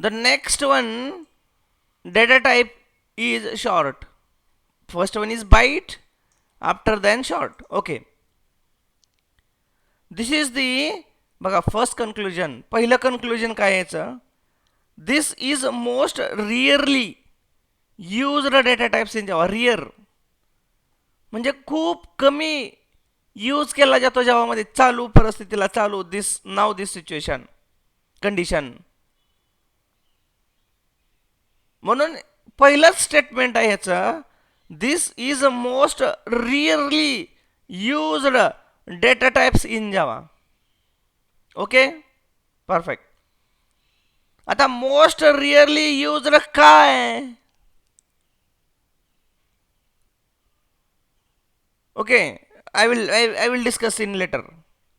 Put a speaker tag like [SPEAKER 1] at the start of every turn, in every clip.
[SPEAKER 1] The next one data type is short. First one is byte, after then short. Okay. This is the बघा first conclusion. पहिलं conclusion काय याचं, this is most rarely used data types in Java. Rare म्हणजे खूप कमी use केला जातो जावामध्ये. चालू परिस्थितीला चालू, दिस नाव दिस सिच्युएशन कंडिशन. म्हणून पहिलंच स्टेटमेंट आहे ह्याचं, this is most rarely used data types in Java. Okay, perfect. आता मोस्ट रिअरली युज्ड काय? Okay, I will discuss in later,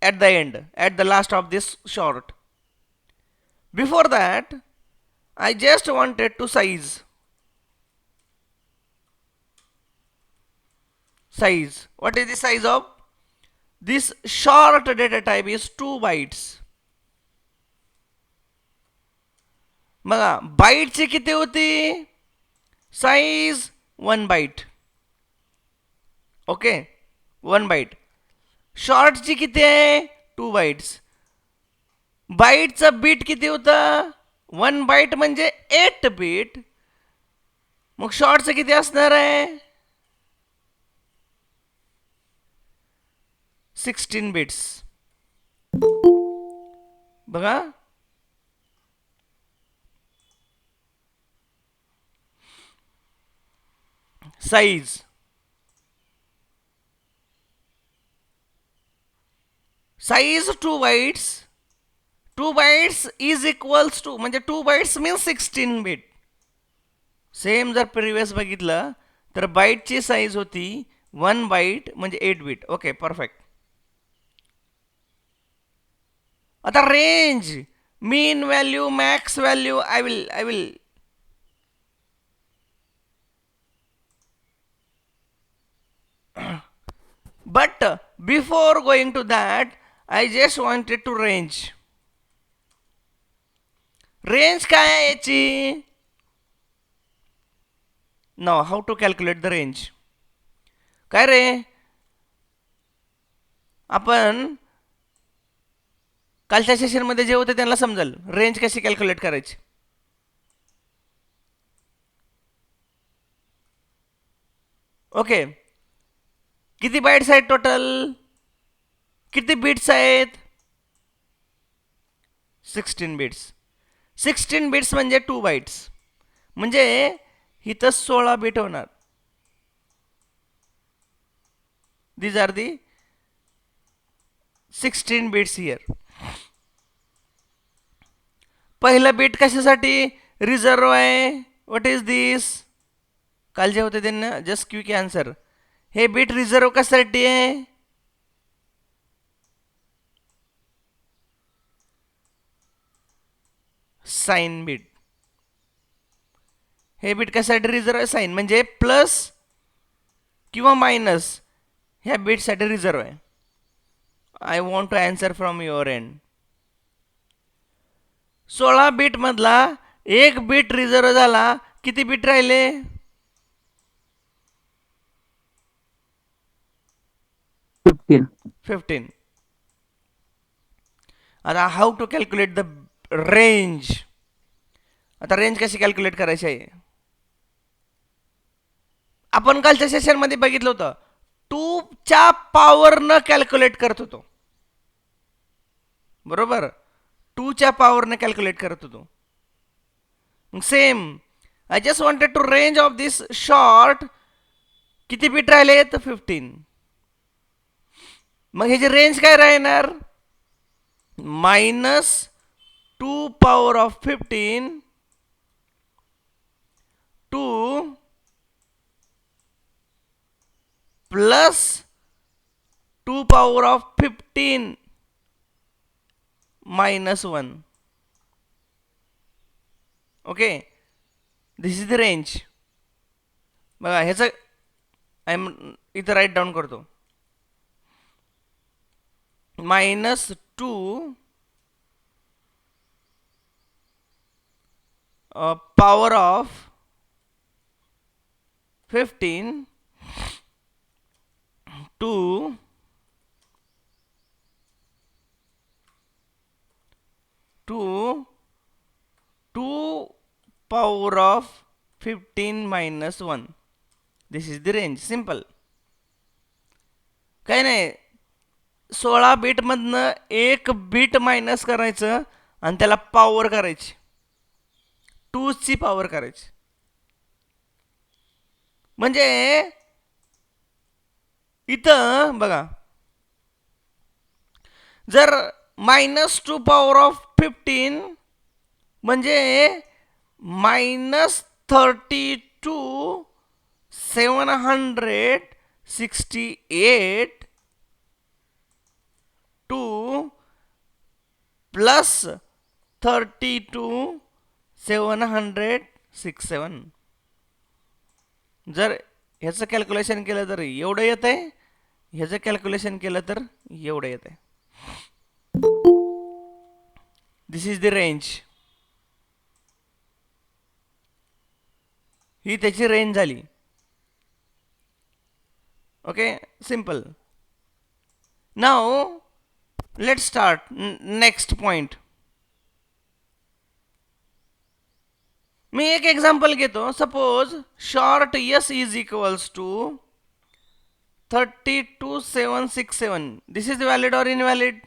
[SPEAKER 1] at the end, at the last of this short. Before that, I just wanted to size. What is the size of this short data type? Is 2 bytes. बघा बाईटची किती होती size? 1 byte. Okay, 1 byte. शॉर्टची किती आहे? 2 bites. बाईटचं bit किती होतं? 1 byte म्हणजे 8 बीट. मग शॉर्टचं किती असणार आहे? 16 बिट्स. बघा size size 2 bytes. 2 bytes is equals to, म्हणजे 2 बाईट्स मीन्स 16 बीट. सेम जर प्रिव्हियस बघितलं तर बाईटची साईज होती 1 बाईट म्हणजे 8 बीट. Okay, perfect. आता range, min value, max value, I will but before going to that, I just wanted to range. Range काय आहे याची? Now how to calculate the range? काय रे, आपण कालच्या सेशनमध्ये जे होते त्यांना समजेल रेंज कशी कॅल्क्युलेट करायची. ओके, किती बाईट्स आहेत टोटल? किती बिट्स आहेत? 16 बिट्स. 16 बिट्स म्हणजे 2 बाईट्स, म्हणजे इथं 16 बिट होणार. These are the 16 bits here. पहिलं बीट कशासाठी रिझर्व आहे? What is this? काल जे होते त्यांना जस्ट क्विक आन्सर. हे बीट रिझर्व कशासाठी आहे? Sign bit. हे बीट कशासाठी रिझर्व आहे? साइन म्हणजे प्लस किंवा मायनस ह्या बीटसाठी रिझर्व आहे. I want to answer from your end. 16 bit मधला एक बीट रिझर्व झाला, किती बीट राहिले? 15. आता how to calculate the range. आता रेंज कशी कॅल्क्युलेट करायची आहे? आपण कालच्या सेशनमध्ये बघितलं होतं, 2च्या पॉवरनं कॅल्क्युलेट करत होतो. बरोबर, 2च्या पॉवरनं कॅल्क्युलेट करत होतो. Same I just wanted to range of this short. किती बीट राहिले? तर 15. मग ह्याची रेंज काय राहणार? -2 power of 15 to plus 2 power of 15 -1. Okay, this is the range. बघा ह्याचं इथं राईट डाऊन करतो. -2 power of 15 to 2 power of 15 minus 1. This is the range. Simple. काय नाही, 16 बीटमधनं एक बीट मायनस करायचं आणि त्याला पॉवर करायची, 2ची पॉवर करायची. म्हणजे इथं बघा, जर -2 पॉवर ऑफ 15 म्हणजे -32 768 टू प्लस 32 767. जर ह्याचं कॅल्क्युलेशन केलं तर एवढं येत आहे, ह्याचं कॅल्क्युलेशन केलं तर एवढं येत आहे. This is the range. ही त्याची रेंज झाली. Okay, simple. Now let's start next point. मी एक एक्झाम्पल घेतो. Suppose short s is equals to 32767. This is valid or invalid?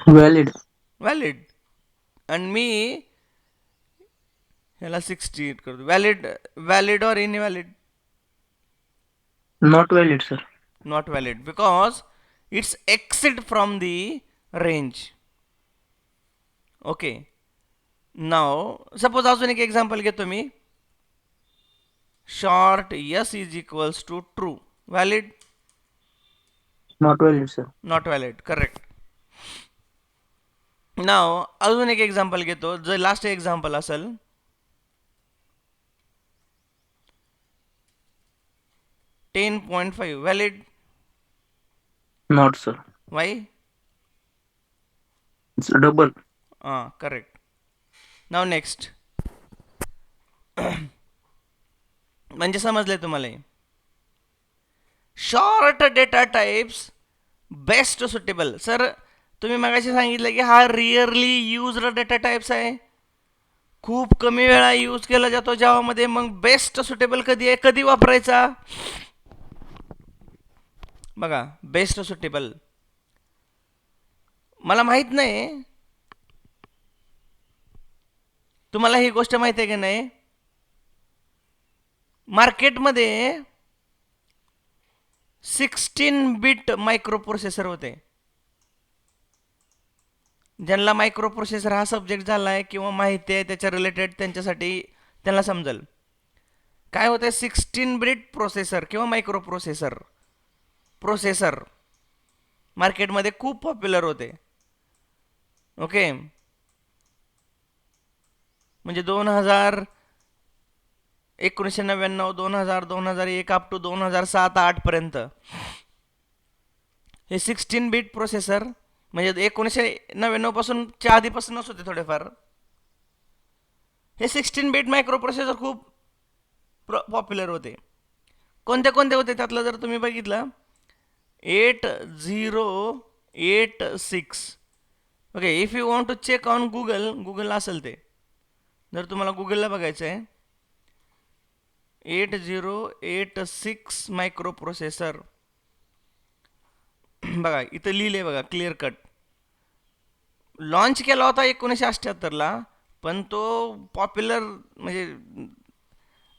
[SPEAKER 2] Valid.
[SPEAKER 1] Valid. आणि मी ह्याला 68 करतो. Valid or invalid?
[SPEAKER 2] Not valid, sir.
[SPEAKER 1] Not valid because it's exit from the range. Okay. Now suppose अजून एक example घेतो मी. Short yes is equals to true. Valid?
[SPEAKER 2] Not valid, sir.
[SPEAKER 1] Not valid. Correct. Now अजून एक example घेतो. जर last example असेल, $10.5. Valid?
[SPEAKER 2] Not, sir.
[SPEAKER 1] Why?
[SPEAKER 2] It's double.
[SPEAKER 1] Correct. Now next. म्हणजे समजले तुम्हाला? Short data types best suitable. Sir तुम्ही मगाशी सांगितलं की हा रिअरली यूज्ड डेटा टाइप्स आहे, खूप कमी वेळा यूज केला जातो जावामध्ये. मग बेस्ट सुटेबल कधी आहे, कधी वापरायचा? बघा, बेस्ट सुटेबल मला माहित नाही तुम्हाला ही गोष्ट माहिती आहे की नाही. मार्केटमध्ये 16 बिट मायक्रो प्रोसेसर होते. ज्यांना मायक्रो प्रोसेसर हा सब्जेक्ट झाला आहे किंवा माहिती आहे त्याच्या रिलेटेड, त्यांच्यासाठी त्यांना समजेल काय होते. 16 बिट प्रोसेसर किंवा मायक्रो प्रोसेसर मार्केटमध्ये खूप पॉप्युलर होते. ओके, म्हणजे 1999, 2000, 2001 अप टू 2007-08 पर्यंत हे 16 बिट प्रोसेसर, म्हणजे 1999 पासून च्या आधीपासूनच होते थोडेफार. हे 16 बिट मायक्रो प्रोसेसर खूप पॉप्युलर होते. कोणते कोणते होते त्यातलं जर तुम्ही बघितलं, 8086. Okay, if you want to check on Google असेल ते. जर तुम्हाला गुगलला बघायचं आहे, 8086 मायक्रो प्रोसेसर बघा इथं लिहिले बघा, क्लिअर कट. लॉन्च केला होता 1978ला, पण तो पॉप्युलर म्हणजे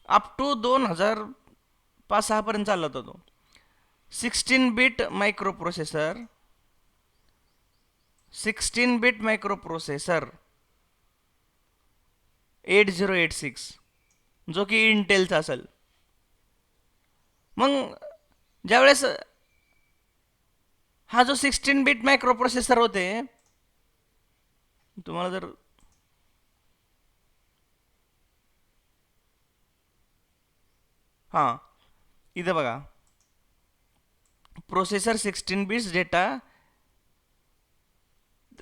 [SPEAKER 1] अप टू 2005-06 पर्यंत चालला होता तो. 16 bit micro processor, 16 bit micro processor 8086, जो की इंटेलचा असेल. मग ज्यावेळेस हा जो 16 बिट मायक्रो प्रोसेसर होते, तुम्हाला जर हां इथं बघा, processor 16 bits data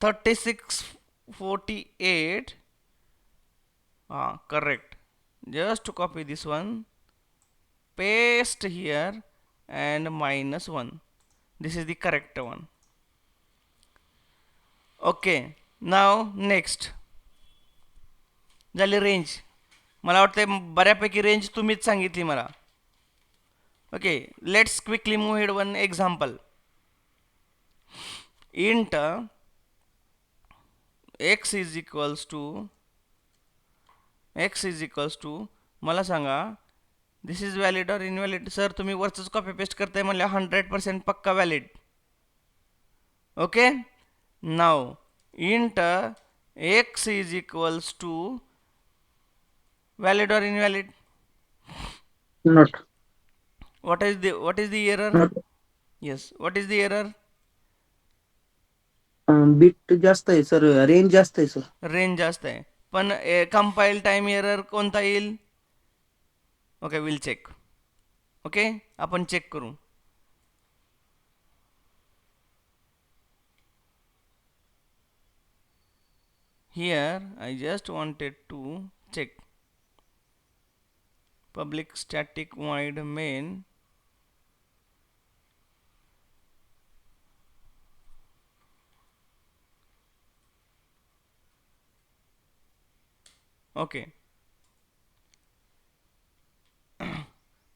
[SPEAKER 1] 3648. Correct. Just to copy this one, paste here, and -1. This is the correct one. Okay, now next झाली रेंज. मला वाटते बऱ्यापैकी रेंज तुम्हीच सांगितली मला. Okay, let's quickly move head one example. Int x is equals to मला सांगा, this is valid or invalid. Sir तुम्ही वरचंच कॉपी पेस्ट करताय म्हणल्या 100% पक्का valid. Okay, now int x is equals to valid or invalid.
[SPEAKER 2] Not.
[SPEAKER 1] What is the error?
[SPEAKER 2] Not.
[SPEAKER 1] Yes, what is the error?
[SPEAKER 2] Bit जास्त आहे sir, range जास्त आहे sir.
[SPEAKER 1] Range जास्त आहे, पण कंपाईल टाइम एरर कोणता येईल? Okay, will check. ओके, आपण चेक करू. Here I just wanted to check public static void main ओके.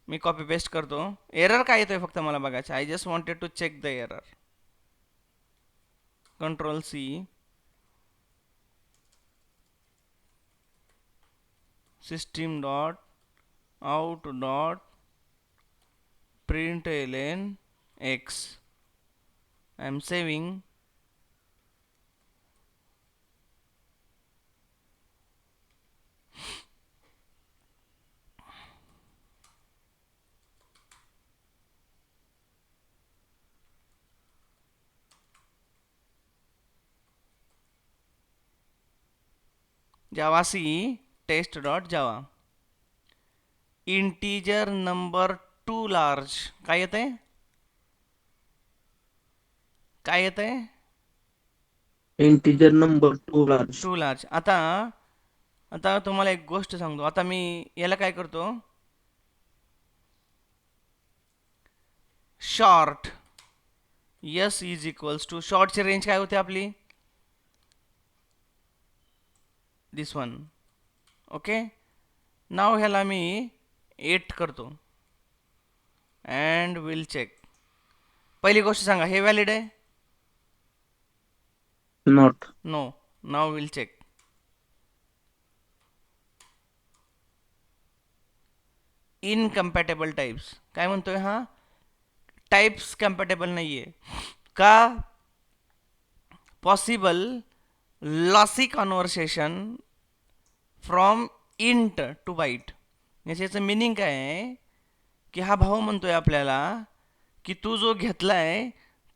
[SPEAKER 1] मी कॉपी पेस्ट करतो. एरर काय येतोय फक्त मला बघायचं. I just wanted to check the error. Control C, system dot out dot println x. I am saving. Java C test.java. Integer number too large. काय येतंय? काय येतंय?
[SPEAKER 2] Integer number too large.
[SPEAKER 1] Too large. आता तुम्हाला एक गोष्ट सांगतो. आता मी याला काय करतो, short s is equals to, शॉर्टची रेंज काय होते आपली, दिस वन. ओके, नाव ह्याला मी 8 करतो अँड विल चेक. पहिली गोष्ट सांगा, हे व्हॅलिड आहे?
[SPEAKER 2] Not.
[SPEAKER 1] No. Now will check. Incompatible types. काय म्हणतोय हा? टाइप्स कम्पॅटेबल नाहीये का? Possible lossy conversation from int to byte. याचं मिनिंग काय आहे की हा भाऊ म्हणतोय आपल्याला की तू जो घेतलाय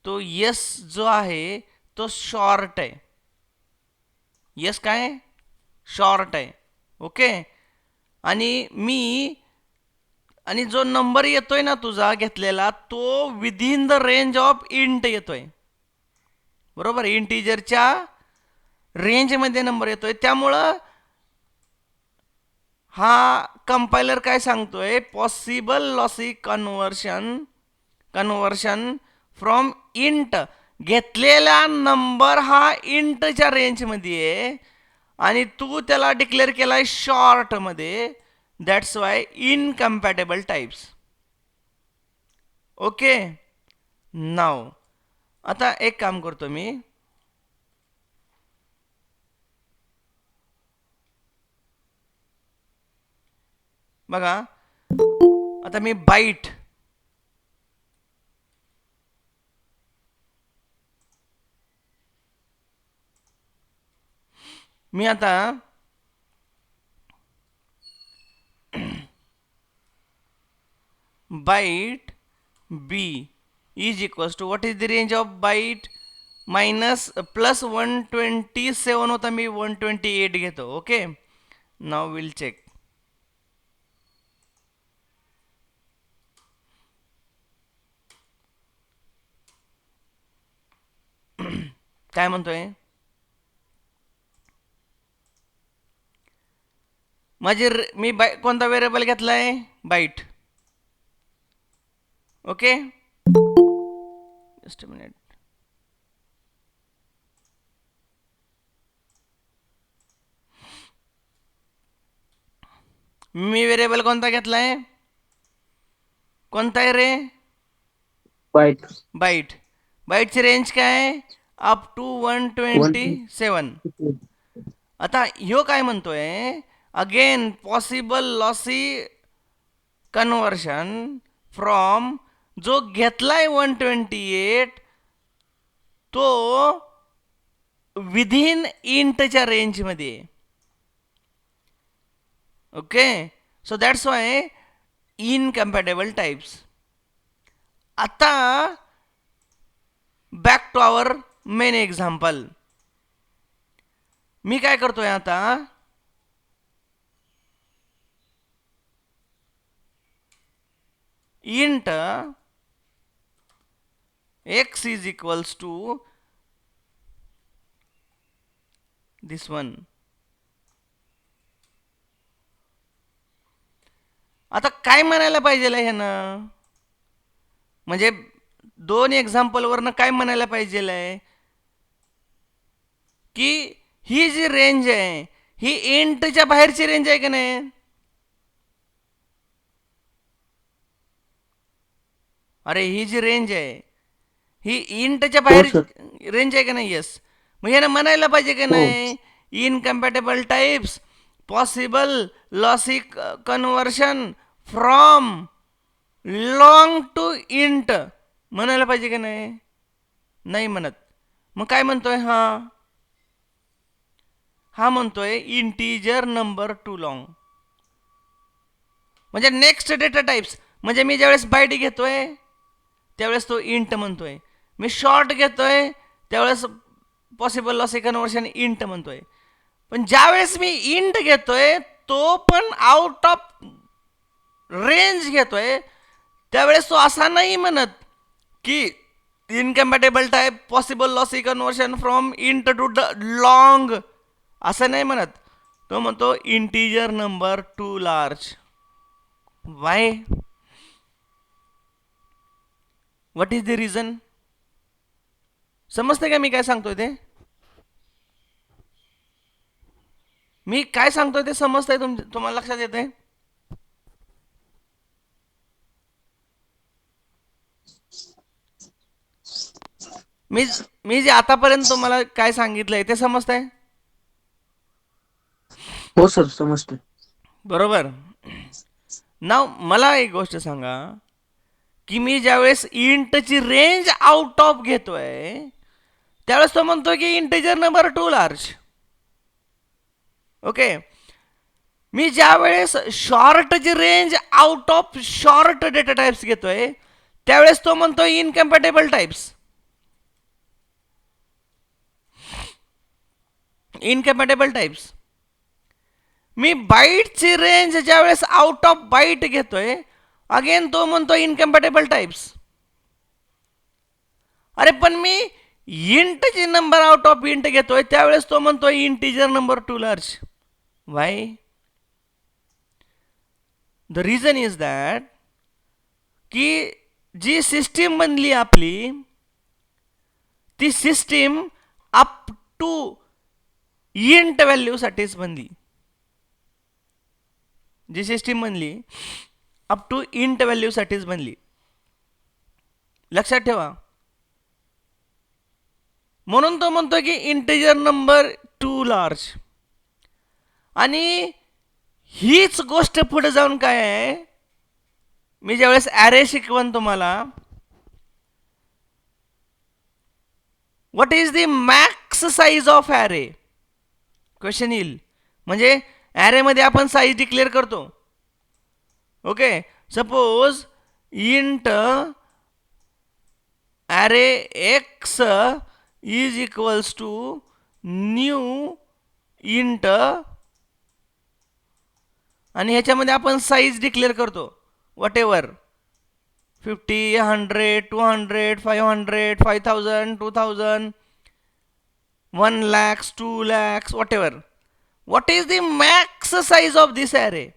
[SPEAKER 1] तो यस जो आहे तो शॉर्ट आहे. यस काय? शॉर्ट आहे. ओके, आणि जो नंबर येतोय ना तुझा घेतलेला तो within the range of int येतोय. बरोबर, इंटिजरच्या रेंजमध्ये नंबर येतोय. त्यामुळं हा कंपायलर काय सांगतोय, possible lossy conversion from int. घेतलेला नंबर हा इंटच्या रेंजमध्ये आहे आणि तू त्याला डिक्लेअर केलाय शॉर्टमध्ये. That's why incompatible types. Okay, now आता एक काम करतो मी, बघा आता मी बाईट आता byte b is equals to, what is the range of byte, minus plus 127 होता, मी 128 घेतो. Okay, now will check. काय म्हणतोय? मी कोणता व्हेरिएबल घेतलाय? Byte. Okay, just a minute. मी व्हेरिएबल कोणता घेतलाय? कोणता आहे रे?
[SPEAKER 2] बाईट.
[SPEAKER 1] बाईट. बाईटची रेंज काय? Up to 127. आता ह्यो काय म्हणतोय? Again possible lossy conversion from जो घेतलाय 128 तो विथिन इंटच्या रेंजमध्ये. Okay, so that's why incompatible types. आता back to our main example. मी काय करतोय आता? Int x is equals to this one. आता काय म्हणायला पाहिजे ह्यानं? म्हणजे दोन एक्झाम्पल वरनं काय म्हणायला पाहिजे की ही जी रेंज आहे ही इंटच्या बाहेरची रेंज आहे की नाही? अरे ही जी रेंज आहे ही इंटच्या बाहेर रेंज आहे का नाही? येस. मग यानं म्हणायला पाहिजे की नाही? Incompatible types possible lossy conversion from long to int म्हणायला पाहिजे की नाही? नाही म्हणत. मग काय म्हणतोय हा म्हणतोय इंटीजर नंबर टू लॉंग. म्हणजे नेक्स्ट डेटा टाइप्स. म्हणजे मी ज्यावेळेस बाईट घेतोय त्यावेळेस तो इंट म्हणतोय. मी शॉर्ट घेतोय त्यावेळेस पॉसिबल लॉसी कन्व्हर्शन इंट म्हणतोय. पण ज्यावेळेस मी इंट घेतोय तो पण आउट ऑफ रेंज घेतोय त्यावेळेस तो असा नाही म्हणत की incompatible type possible lossy conversion from int to long, असं नाही म्हणत. तो म्हणतो integer number too large. Why? What is the reason? समजते का मी काय सांगतोय ते? मी काय सांगतोय ते समजतंय? तुम्हाला लक्षात येते? मी जे आतापर्यंत तुम्हाला काय सांगितलंय ते समजतंय?
[SPEAKER 2] हो सर, समजते.
[SPEAKER 1] बरोबर. नाव मला एक गोष्ट सांगा की मी ज्यावेळेस इंटची रेंज आउट ऑफ घेतोय त्यावेळेस तो म्हणतोय की integer number too large. Okay. मी ज्यावेळेस शॉर्टची range out of short data types घेतोय त्यावेळेस तो म्हणतोय इनकम्पॅटेबल टाइप्स. Incompatible types. मी बाईटची रेंज ज्यावेळेस आउट ऑफ बाईट घेतोय अगेन तो म्हणतो इनकम्पॅटेबल टाइप्स. अरे पण मी इंटची नंबर आउट ऑफ इंट घेतोय त्यावेळेस तो म्हणतोय integer number too large. Why? The reason is that की जी सिस्टीम बनली आपली ती सिस्टीम अप टू इंट व्हॅल्यूसाठीच बनली. जी सिस्टीम बनली अप टू इंट व्हॅल्यूसाठीच बनली. लक्षात ठेवा. म्हणून तो म्हणतो की इंटीजर नंबर टू लार्ज. आणि हीच गोष्ट पुढे जाऊन काय आहे, मी ज्यावेळेस ॲरे शिकवन तुम्हाला, what is the max size of array question येईल. म्हणजे ॲरेमध्ये आपण साईज डिक्लेअर करतो. Okay, suppose int array x is equals to new int आणि ह्याच्यामध्ये आपण साईज डिक्लेअर करतो whatever 50, 100, 200, 500, 5000, 2000, 1 lakhs, 2 lakhs, what ever. What is the max size of this array?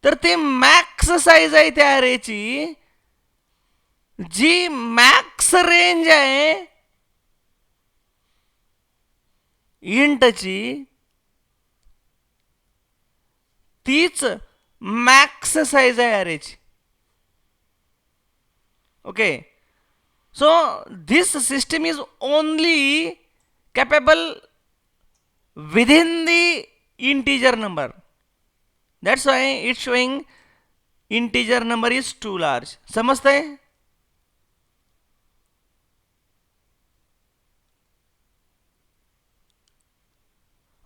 [SPEAKER 1] तर ते मॅक्स साईज आहे त्या ॲरेची, जी मॅक्स रेंज आहे इंटची, तीच मॅक्स साईज आहे ॲरेची. Okay, so this system is only capable within the integer number. That's why it's showing integer number is too large. समजतंय?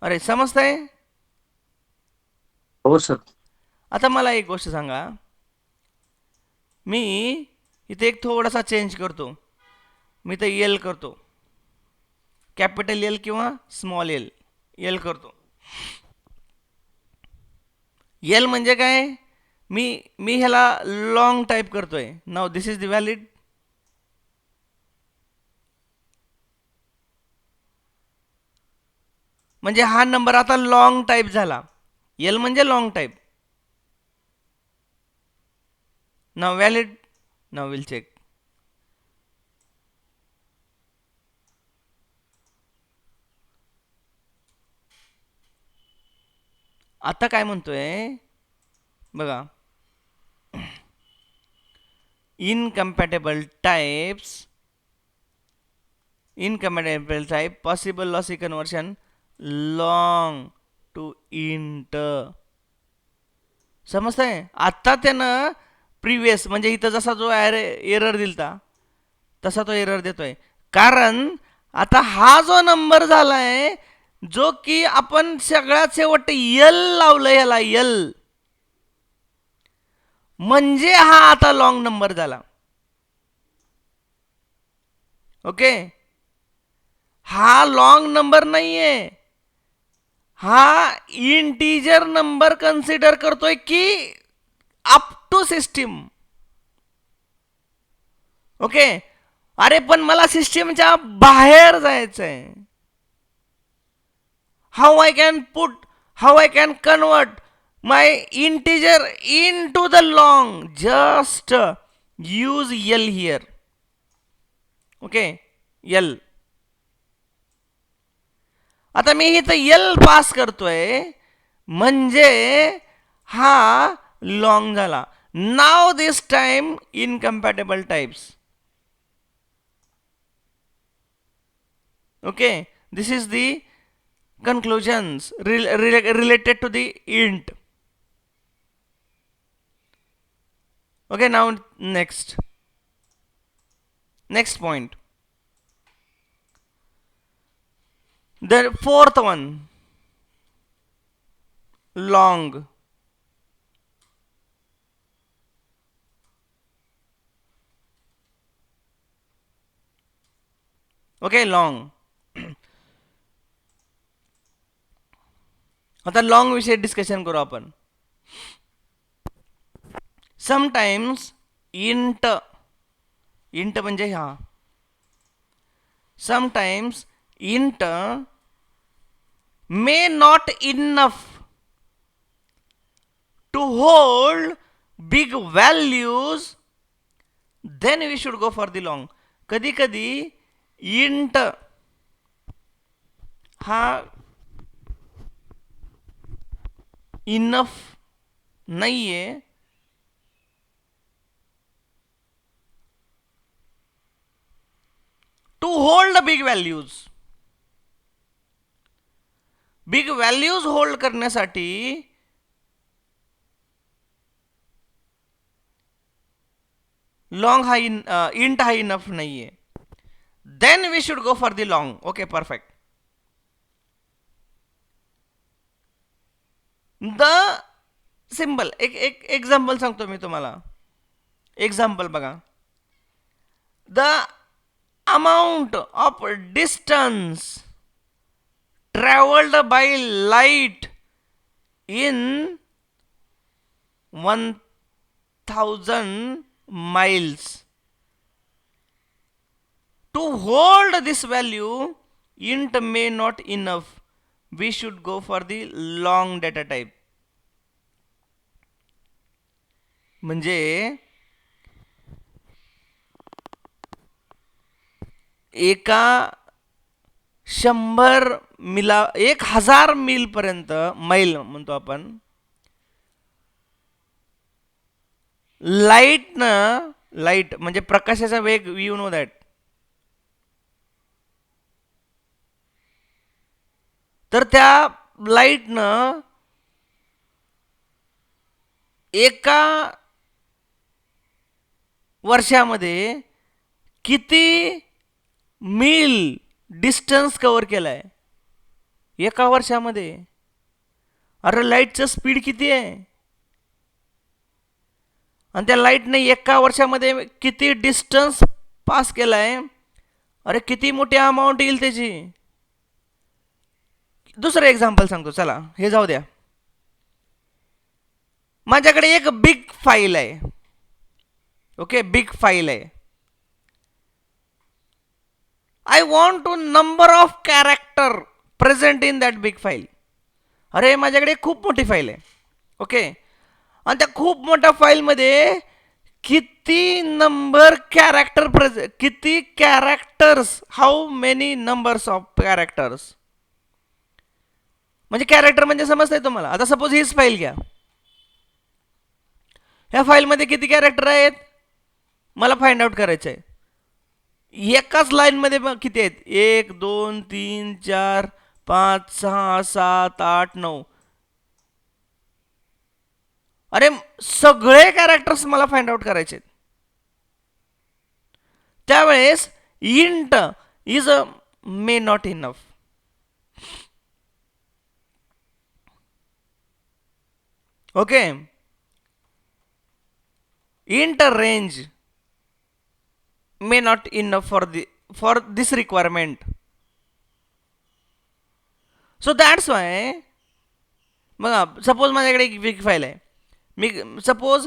[SPEAKER 1] अरे समजतंय?
[SPEAKER 2] हो सर.
[SPEAKER 1] आता मला एक गोष्ट सांगा, मी इथे एक थोडासा चेंज करतो. मी तर एल करतो, कॅपिटल एल किंवा स्मॉल एल. एल करतो. एल म्हणजे काय? मी मी ह्याला लॉंग टाईप करतोय. Now this is the valid. म्हणजे हा नंबर आता लॉंग टाईप झाला. एल म्हणजे long type. Now valid. Now will check. आता काय म्हणतोय बघा, incompatible types, incompatible type, possible lossy conversion long to int. समजतंय? आता त्यानं प्रिव्हियस म्हणजे इथं जसा जो एरर दिलता तसा तो एरर देतोय. कारण आता हा जो नंबर झालाय, जो की आपण सगळ्यात शेवट यल लावलं याला, यल म्हणजे हा आता लॉंग नंबर झाला. ओके, हा लॉंग नंबर नाहीये, हा इंटीजर नंबर कन्सिडर करतोय की अप टू सिस्टीम. ओके, अरे पण मला सिस्टीमच्या बाहेर जायचंय. How I can convert my integer in to the long? Just use L here. Okay, L. आता मी इथं एल पास करतोय म्हणजे हा लॉंग झाला. Now this time incompatible types. Okay, this is the conclusions related to the int. Okay, now next point, the fourth one, long. Okay, long. आता long विषयी discussion करू आपण. समटाइम्स इंट, इंट म्हणजे हा, sometimes int may not enough to hold big values, then we should go for the long. कधी कधी int हा enough नाहीये to hold big values. Big values hold करण्यासाठी लॉंग हा इंट हा इनफ नाहीये. Then we should go for the long. Okay, perfect. The symbol, एक example सांगतो मी तुम्हाला. एक्झाम्पल बघा. The amount of distance travelled by light in 1000 miles. To hold this value, int may not enough. We should go for the long data type. म्हणजे एका 1,000 मीलपर्यंत, मैल म्हणतो आपण, light म्हणजे प्रकाशाचा वेग, यू नो दॅट. तर त्या लाईटनं एका वर्षामध्ये किती मील डिस्टन्स कव्हर केलाय एका वर्षामध्ये? अरे लाईटचं स्पीड किती आहे, आणि त्या लाईटने एका वर्षामध्ये किती डिस्टन्स पास केलाय? अरे किती मोठी अमाऊंट येईल त्याची. दुसरं एक्झाम्पल सांगतो, चला हे जाऊ द्या. माझ्याकडे एक बिग फाईल आहे. ओके, बिग फाईल आहे. I want to number of character present in that big file. अरे माझ्याकडे खूप मोठी फाईल आहे. ओके, आणि त्या खूप मोठ्या फाईलमध्ये किती नंबर कॅरेक्टर किती characters, how many numbers of characters. म्हणजे कॅरेक्टर म्हणजे समजतंय तुम्हाला? आता सपोज हीच फाईल घ्या. ह्या फाईलमध्ये किती कॅरेक्टर आहेत मला फाइंड आउट करायचं आहे. एकाच लाईनमध्ये किती आहेत? 1 2 3 4 5 6 7 8 9. अरे सगळे कॅरेक्टर्स मला फाइंड आउट करायचे. त्यावेळेस int is may not enough. Okay, int range may not enough for this requirement. So that's why, बघा सपोज माझ्याकडे एक बिग फाईल आहे. मी suppose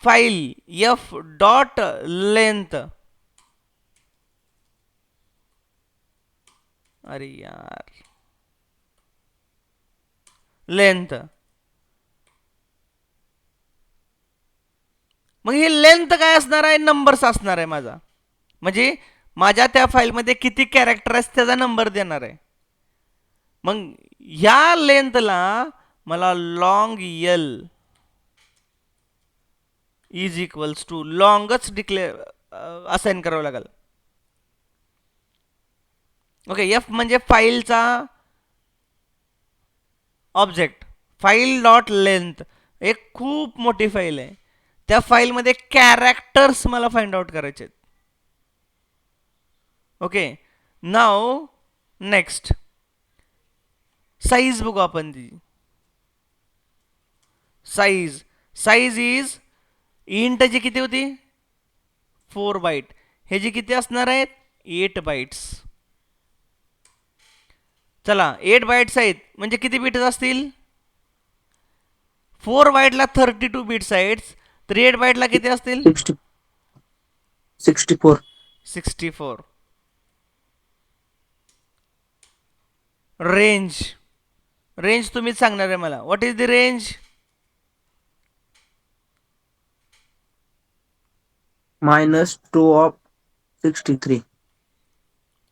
[SPEAKER 1] file F dot length, अरे यार, लेंथ, मग ही लेंथ काय असणार आहे? नंबर्स असणार आहे माझा. म्हणजे माझ्या त्या फाईलमध्ये किती कॅरेक्टर आहेत त्याचा नंबर देणार आहे. मग ह्या लेंथला मला long L is equals to लॉंगच असाइन करावं लागेल. ओके, एफ म्हणजे फाईलचा ऑब्जेक्ट, फाईल डॉट लेंथ. एक खूप मोठी फाईल आहे, त्या फाईलमध्ये कॅरेक्टर्स मला फाइंड आउट करायचे आहेत. ओके, नाव नेक्स्ट साईज बघू आपण. ती साईज इज इंटची किती होती? 4 बाईट. हे जी किती असणार आहेत? 8 बाईट्स. चला 8 बाईट्स आहेत म्हणजे किती बिट्स असतील? 4 बाईटला 32 बिट्स आहेत, तर 8 बाईटला किती असतील? 64. रेंज तुम्हीच सांगणार आहे मला. What is the range?
[SPEAKER 2] -2 of 63.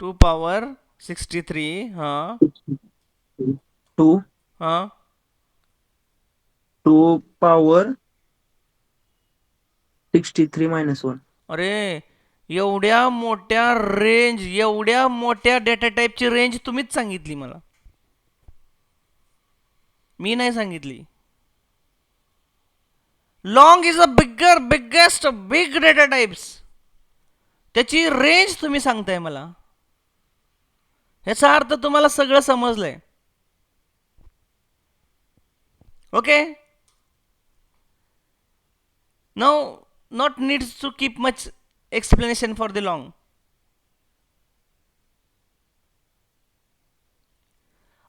[SPEAKER 1] 2 power 63. हाँ
[SPEAKER 2] 2
[SPEAKER 1] हाँ
[SPEAKER 2] 2 power 63 -1.
[SPEAKER 1] अरे एवढ्या मोठ्या डेटा टाईपची रेंज तुम्हीच सांगितली मला, मी नाही सांगितली. Long is a biggest big data types, त्याची रेंज तुम्ही सांगताय मला. याचा अर्थ तुम्हाला सगळं समजलंय. Okay, now not needs to keep much explanation for the long.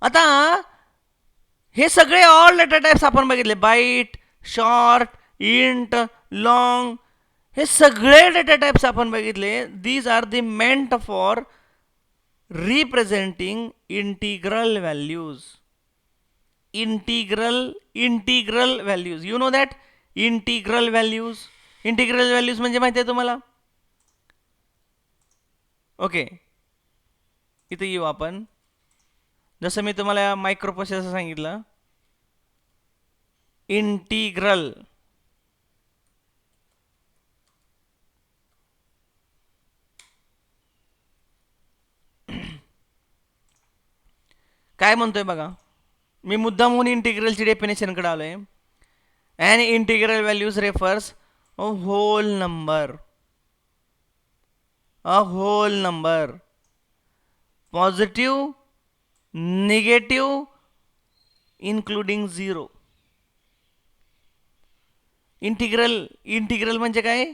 [SPEAKER 1] आता हे सगळे ऑल डेटा टाइप्स आपण बघितले, बाईट, शॉर्ट, इंट, लॉंग, हे सगळे डेटा टाइप्स आपण बघितले. These are the meant for representing integral values. Integral values, you know that integral values म्हणजे माहिती आहे तुम्हाला. ओके, इथे येऊ आपण. जसं मी तुम्हाला मायक्रो प्रोसेसर सांगितलं, इंटिग्रल काय म्हणतोय बघा. मी मुद्दाम म्हणून इंटिग्रलची डेफिनेशनकडे आलोय. And integral values refers a whole number, positive, negative, including zero. Integral म्हणजे काय?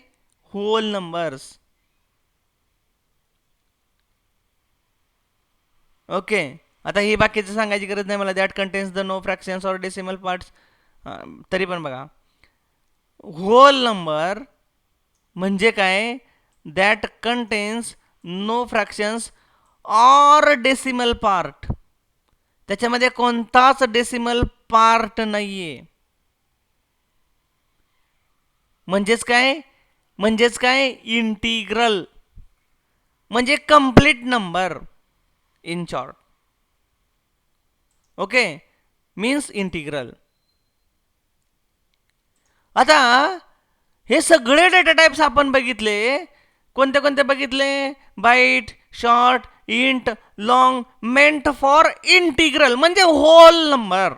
[SPEAKER 1] Hole numbers. ओके, आता ही बाकीचं सांगायची गरज नाही मला. That contains the no fractions or decimal parts. तरी पण बघा, होल नंबर म्हणजे काय? That contains no fractions or decimal part. त्याच्यामध्ये कोणताच डेसिमल पार्ट नाहीये. म्हणजेच काय इंटिग्रल म्हणजे complete number in short. Okay, means integral. आता हे सगळे डेटा टाइप्स आपण बघितले. कोणते कोणते बघितले? Byte, short, int, long, meant for integral म्हणजे होल नंबर.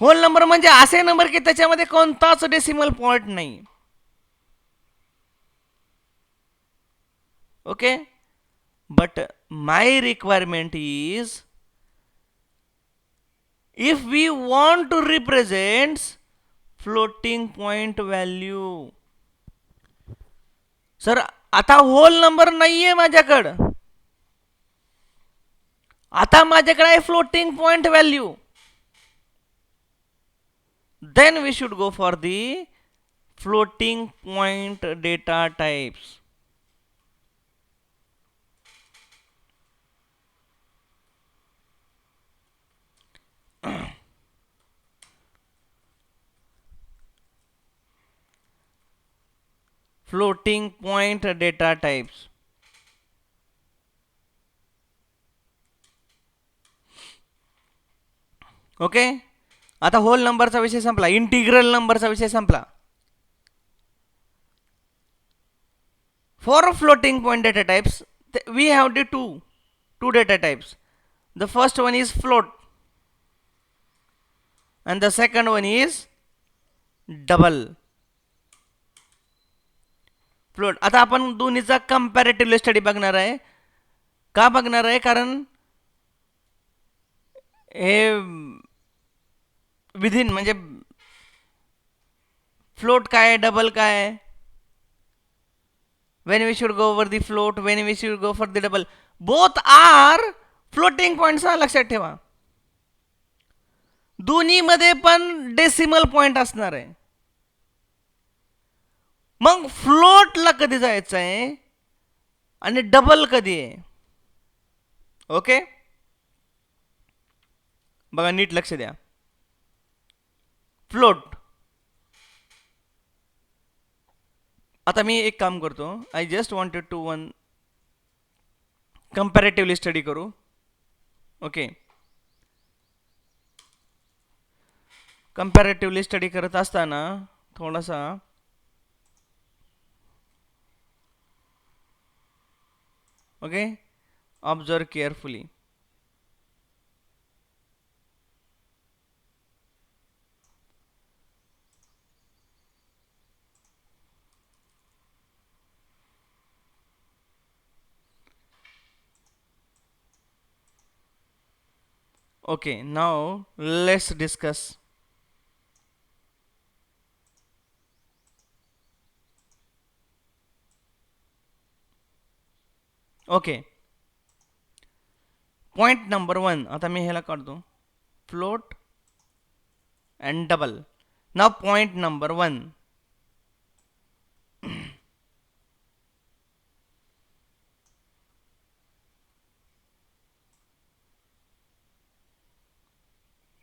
[SPEAKER 1] होल नंबर म्हणजे असे नंबर की त्याच्यामध्ये कोणताच डेसिमल पॉइंट नाही. Okay, but my requirement is if we want to represent floating point value. Sir आता होल नंबर नाहीये माझ्याकडं, आता माझ्याकडे आहे floating point value. then we should go for the floating point data types. floating point data types. Okay, आता hole नंबरचा विषय संपला, इंटिग्रल नंबरचा विषय संपला. For floating point data types, we have the two data types. The first one is float and the second one is double. Float. आता आपण दोन्हीचा कंपॅरेटिव्ह स्टडी बघणार आहे. का बघणार आहे? कारण हे विधिन म्हणजे फ्लोट काय, डबल काय, when we should go over the float, when we should go for the double, both are floating points. लक्षात ठेवा, दोन्ही मध्ये पण डेसिमल पॉइंट असणार आहे. मग फ्लोटला कधी जायचं आहे आणि डबल कधी आहे? ओके, बघा नीट लक्ष द्या. फ्लोट, आता मी एक काम करतो. I just wanted to one comparatively study करू. ओके, कंपॅरेटिव्हली स्टडी करत असताना थोडासा okay observe carefully. Okay, now let's discuss. Okay, point number 1. आता मी ह्याला काढतो, float and double. Now point number 1.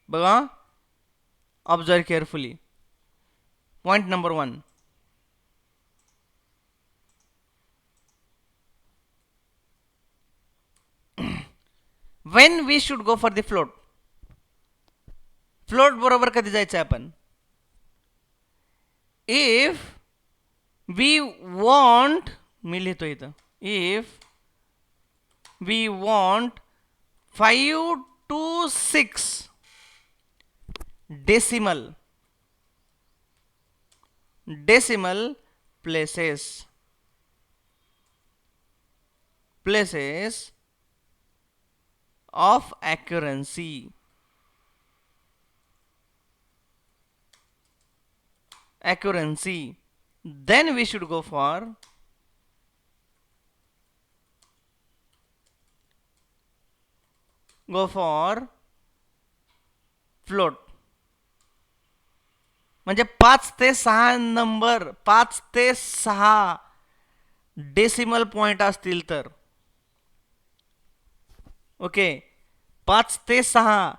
[SPEAKER 1] बघा, observe carefully. Point number 1. when we should go for the float. Float बरोबर कधी जायचं आपण? इफ वी वॉन्ट, मी लिहितो इथं, if we want 5 to 6 decimal places of accuracy, then we should go for float. म्हणजे 5 ते 6 number, 5 ते 6 डेसिमल पॉइंट असतील तर, ओके, 5 ते 6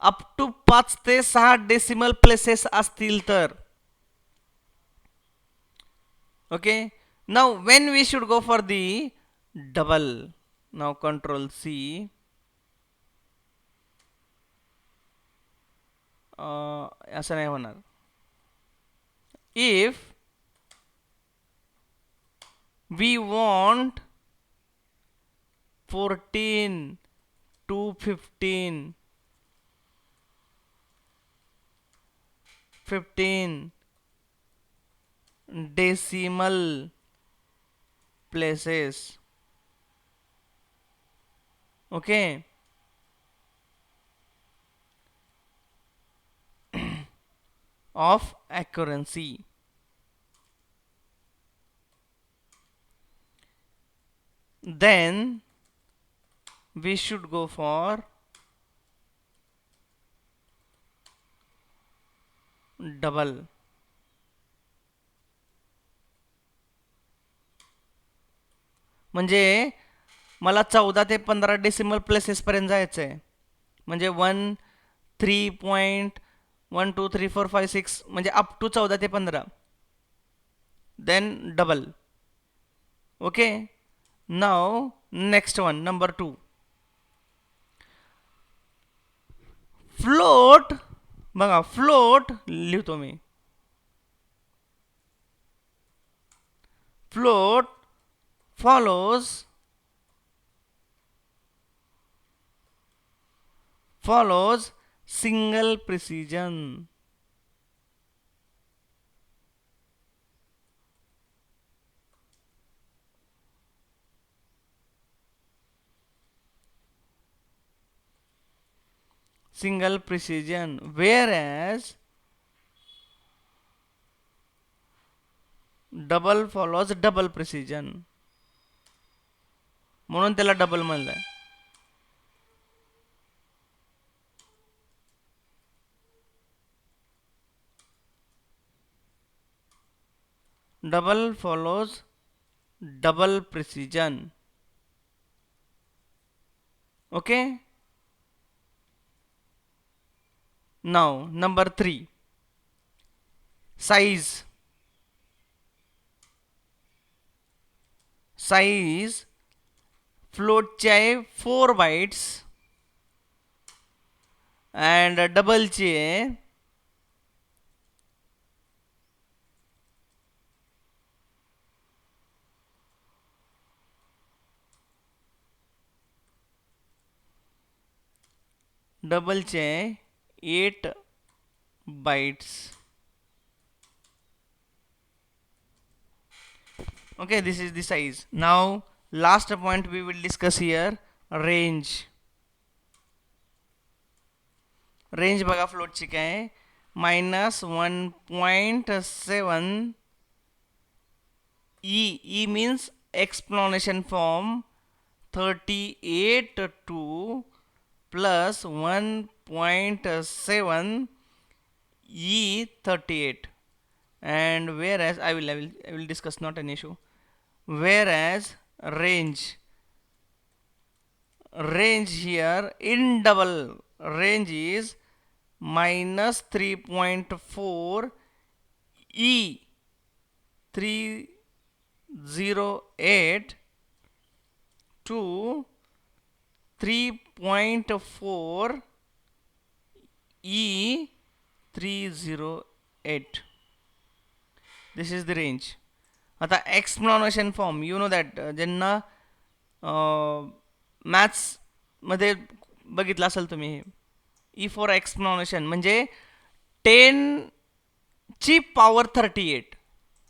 [SPEAKER 1] अप टू 5 ते 6 डेसिमल प्लेसेस असतील तर, okay. Now when we should go for the double, now control C, असं नाही होणार. If we want 14 to 15 decimal places, okay, of accuracy, then we should go for double. म्हणजे मला 14 ते 15 decimal places पर्यंत जायचं आहे. म्हणजे 1 3.123456 म्हणजे अप टू 14 ते 15, then double. Okay. Now next one, number 2. Float. बघा, फ्लोट लिहितो मी. Float follows single precision. Whereas double follows double precision. म्हणून त्याला डबल म्हणलंय. Double follows double precision. Okay. Now number 3, size. फ्लोटचे आहे 4 बाइट्स अँड डबलचे डबलचे 8 bytes. Okay, this is the size. Now last point we will discuss here, range. Range बघा फ्लोटची काय, -1.7 e means explanation form 38 to plus 1.7 e 38. And whereas I will discuss, not an issue. Whereas range here in double, range is minus 3.4 E 308 to 3.4 E 308. This is the range. आता एक्सप्लॉनेशन form you know that ज्यांना मॅथ्समध्ये बघितलं असेल तुम्ही हे E for एक्सप्लॉनेशन म्हणजे 10 ची power 38.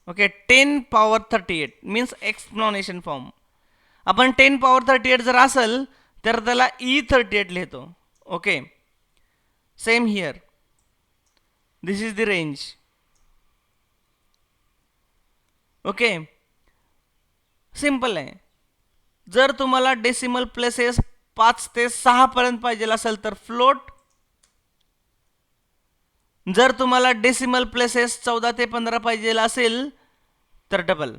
[SPEAKER 1] Okay 10 power 38 means explanation form. आपण 10 पॉवर 38 जर असेल तर त्याला E38 लिहितो. Okay same here. This is the range. Okay simple आहे. जर तुम्हाला डेसिमल प्लेसेस 5 ते 6 पर्यंत पाहिजे असेल तर फ्लोट. जर तुम्हाला डेसिमल प्लेसेस 14 ते 15 पाहिजे असेल तर double.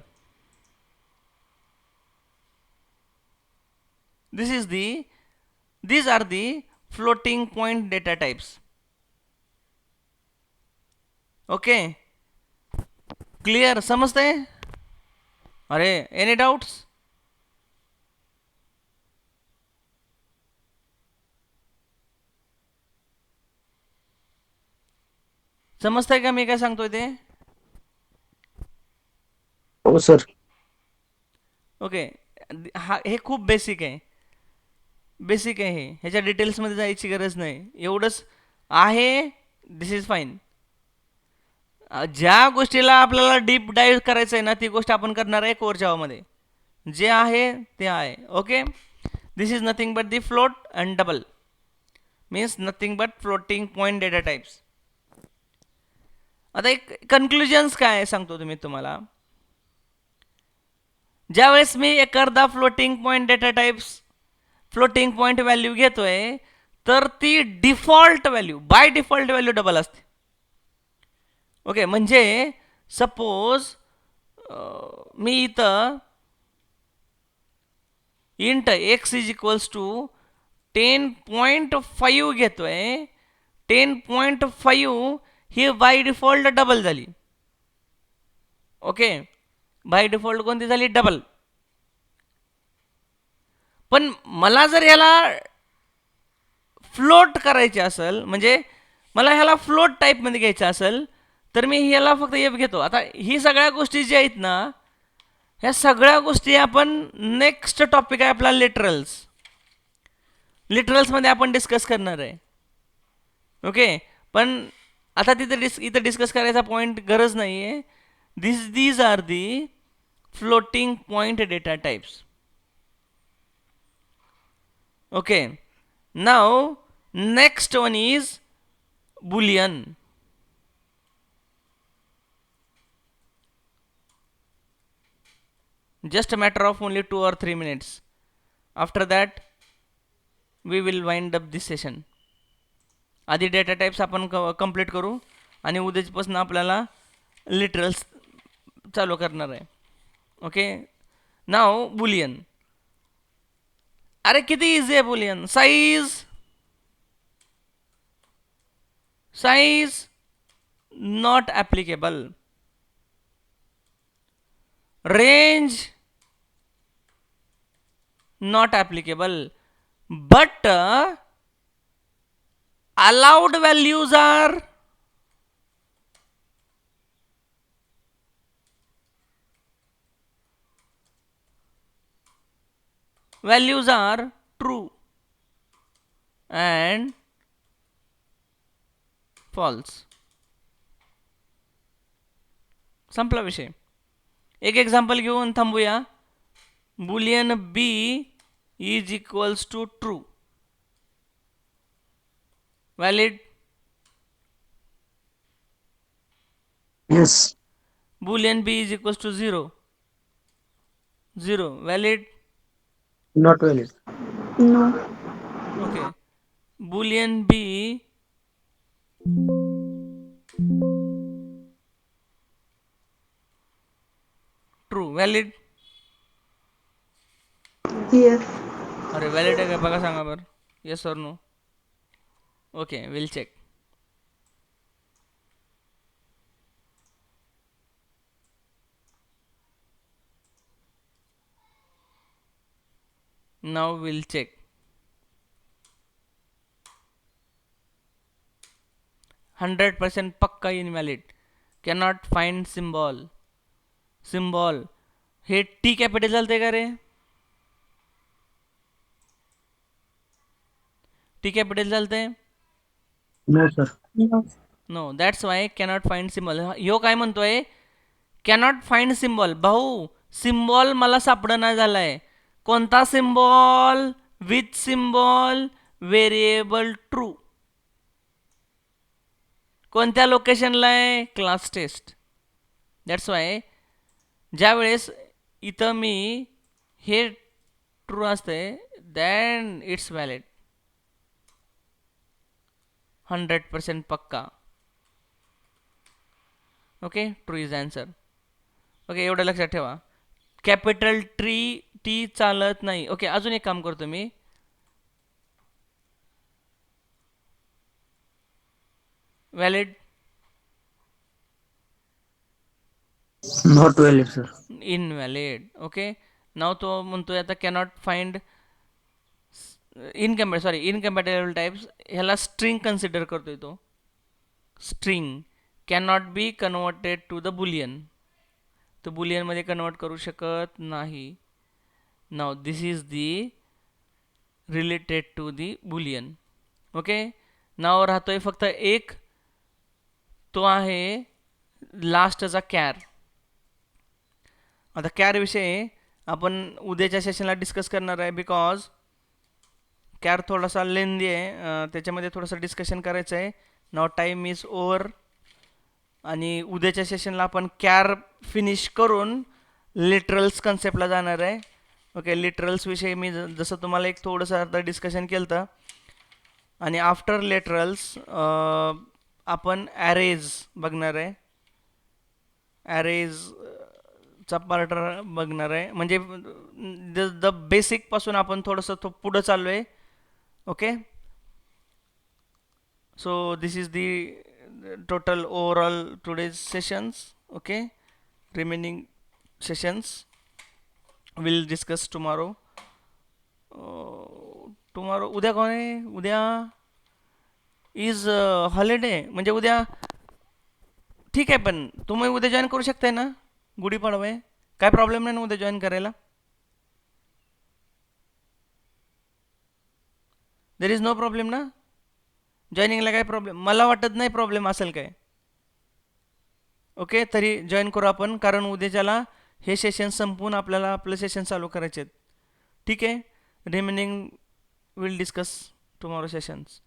[SPEAKER 1] these are the floating point data types. Okay clear समजतंय. अरे एनी डाऊट्स. समजतंय का मी काय सांगतोय ते.
[SPEAKER 2] हो सर.
[SPEAKER 1] ओके हा हे खूप बेसिक आहे. बेसिक आहे हे. ह्याच्या डिटेल्समध्ये जायची गरज नाही. एवढंच आहे. This is fine. ज्या गोष्टीला आपल्याला डीप डाईव्ह करायचं आहे ना ती गोष्ट आपण करणार आहे कोर जावामध्ये. जे आहे ते आहे. Okay this is nothing but the float and double means nothing but floating point data types. आता एक कन्क्लुजन्स काय आहे सांगतो तुम्ही तुम्हाला. ज्यावेळेस मी एखादा floating point data types floating point value घेतोय तर ती default value by default value double असते. ओके म्हणजे सपोज मी इथं int x is equals to 10.5 घेतोय. 10.5 ही बाय डिफॉल्ट डबल झाली. ओके बाय डिफॉल्ट कोणती झाली डबल. पण मला जर ह्याला फ्लोट करायचे असेल म्हणजे मला ह्याला फ्लोट टाईपमध्ये घ्यायचं असेल तर मी ह्याला फक्त एफ घेतो. आता ही सगळ्या गोष्टी ज्या आहेत ना ह्या सगळ्या गोष्टी आपण नेक्स्ट टॉपिक आहे आपला लिटरल्स. लिटरल्समध्ये आपण डिस्कस करणार आहे. ओके पण आता इथं डिस्कस करायचा पॉईंट गरज नाही आहे. these are the floating point data types. Okay now next one is boolean. Just a matter of only 2 or 3 minutes. After that we will wind up this session. आधी data types आपण complete करू आणि उद्यापासून आपल्याला literals चालू करणार आहे. Okay नाव Boolean. अरे किती इझी आहे Boolean. Size not applicable. Range not applicable but allowed values are true and false. संपला विषय. एक एक्झाम्पल घेऊन थांबूया. boolean b is equals to true. Valid?
[SPEAKER 2] Yes.
[SPEAKER 1] Boolean b is equals to 0. Valid?
[SPEAKER 2] Not valid.
[SPEAKER 3] No.
[SPEAKER 1] Okay. Boolean b true. Valid?
[SPEAKER 3] Yes.
[SPEAKER 1] अरे valid आहे का बघा सांगा बरं. Yes or no. Okay will check. Now will check. 100% पक्का invalid. Cannot find symbol. Symbol हे T capital चालते का रे? टी कॅपिटल चालते?
[SPEAKER 2] No, sir.
[SPEAKER 1] No, that's why cannot find symbol. ह्यो काय म्हणतोय? Cannot find symbol. भाऊ, सिम्बॉल मला सापडना झालाय. कोणता symbol? With symbol variable true. कोणत्या लोकेशनला आहे? Class taste. दॅट्स वाय ज्या वेळेस इथं मी हे ट्रू असते दॅन इट्स व्हॅलिड. 100% पक्का. Okay, true is answer. Okay, एवढं लक्षात ठेवा. कॅपिटल टी चालत नाही. ओके, अजून एक काम करतो मी. Valid.
[SPEAKER 2] Not valid, sir.
[SPEAKER 1] Invalid. Okay, now तो म्हणतोय आता कॅनॉट फाइंड इनकम्पॅटेबल टाईप्स. ह्याला स्ट्रिंग कन्सिडर करतोय तो. String cannot be converted to the boolean. तो बुलियनमध्ये कन्वर्ट करू शकत नाही. Now this is the related to the boolean. Okay, now राहतोय फक्त एक, तो आहे लास्टचा कॅर. आता कॅर विषयी आपण उद्याच्या सेशनला डिस्कस करणार आहे, बिकॉज कॅर थोडासा लेंदी आहे. त्याच्यामध्ये थोडंसं डिस्कशन करायचं आहे. नाव टाईम इज ओव्हर. आणि उद्याच्या सेशनला आपण कॅर फिनिश करून लिटरल्स कन्सेप्टला जाणार आहे. ओके, लिटरल्स विषयी मी जसं तुम्हाला एक थोडंसं अर्ध डिस्कशन केलं होतं. आणि आफ्टर लिटरल्स आपण ॲरेज बघणार आहे. ॲरेजचा पार्ट बघणार आहे. म्हणजे द बेसिकपासून आपण थोडंसं पुढं चाललो आहे. Okay, so this is the total overall today's sessions. Okay, remaining sessions we'll discuss tomorrow. tomorrow उद्या कोण आहे? उद्या इज हॉलिडे. म्हणजे उद्या ठीक आहे, पण तुम्ही उद्या जॉईन करू शकताय ना? गुढीपाडवा आहे, काय प्रॉब्लेम नाही ना उद्या जॉईन करायला? देर इज नो प्रॉब्लेम ना जॉईनिंगला? काय प्रॉब्लेम? मला वाटत नाही प्रॉब्लेम असेल काय. ओके, तरी जॉईन करू आपण, कारण उद्याच्याला हे सेशन संपवून आपल्याला आपलं सेशन चालू करायचे आहेत. ठीक आहे, remaining will discuss tomorrow sessions.